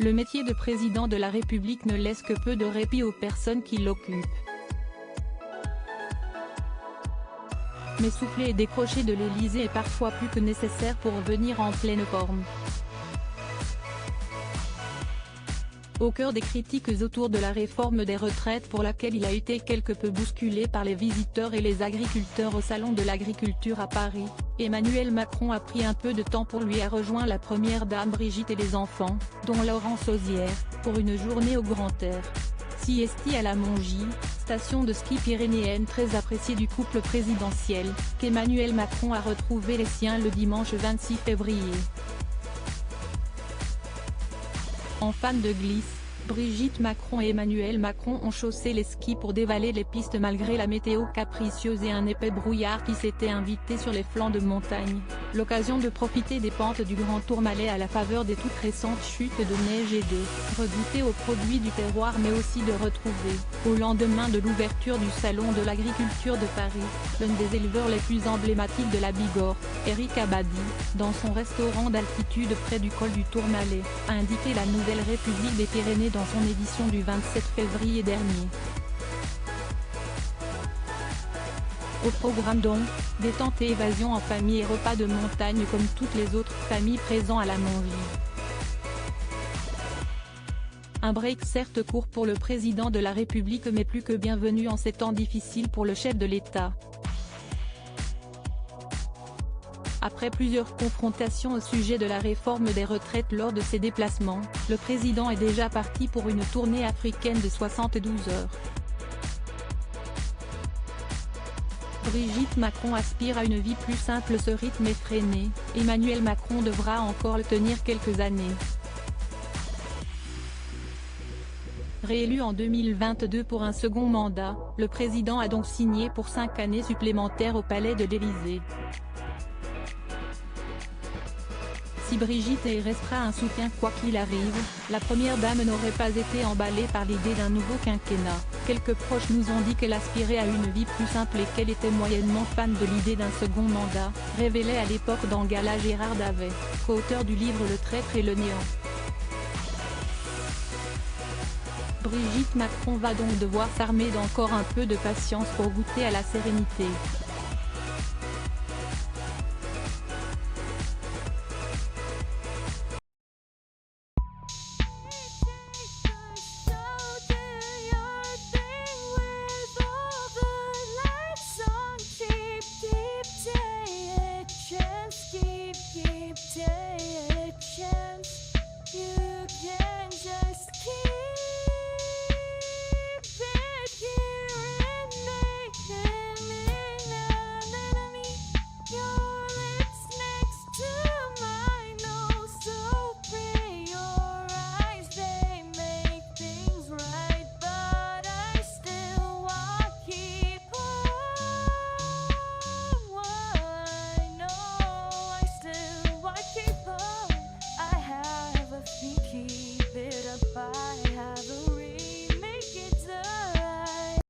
Le métier de président de la République ne laisse que peu de répit aux personnes qui l'occupent. Mais souffler et décrocher de l'Élysée est parfois plus que nécessaire pour revenir en pleine forme. Au cœur des critiques autour de la réforme des retraites pour laquelle il a été quelque peu bousculé par les visiteurs et les agriculteurs au Salon de l'Agriculture à Paris, Emmanuel Macron a pris un peu de temps pour lui a rejoint la première dame Brigitte et les enfants, dont Laurence Auzière, pour une journée au grand air. Siesti à la Mongie, station de ski pyrénéenne très appréciée du couple présidentiel, qu'Emmanuel Macron a retrouvé les siens le dimanche 26 février. En fan de glisse, Brigitte Macron et Emmanuel Macron ont chaussé les skis pour dévaler les pistes malgré la météo capricieuse et un épais brouillard qui s'était invité sur les flancs de montagne, l'occasion de profiter des pentes du Grand Tourmalet à la faveur des toutes récentes chutes de neige et de regoûter aux produits du terroir mais aussi de retrouver, au lendemain de l'ouverture du Salon de l'Agriculture de Paris, l'un des éleveurs les plus emblématiques de la Bigorre, Eric Abadie, dans son restaurant d'altitude près du col du Tourmalet, a indiqué la Nouvelle République des Pyrénées dans son édition du 27 février dernier. Au programme donc, détente et évasion en famille et repas de montagne comme toutes les autres familles présents à la Mongie. Un break certes court pour le président de la République mais plus que bienvenu en ces temps difficiles pour le chef de l'État. Après plusieurs confrontations au sujet de la réforme des retraites lors de ses déplacements, le président est déjà parti pour une tournée africaine de 72 heures. Brigitte Macron aspire à une vie plus simple. Ce rythme effréné, Emmanuel Macron devra encore le tenir quelques années. Réélu en 2022 pour un second mandat, le président a donc signé pour 5 années supplémentaires au palais de l'Élysée. Si Brigitte restera un soutien quoi qu'il arrive, la première dame n'aurait pas été emballée par l'idée d'un nouveau quinquennat. Quelques proches nous ont dit qu'elle aspirait à une vie plus simple et qu'elle était moyennement fan de l'idée d'un second mandat, révélait à l'époque dans Gala Gérard Davet, co-auteur du livre Le traître et le néant. Brigitte Macron va donc devoir s'armer d'encore un peu de patience pour goûter à la sérénité.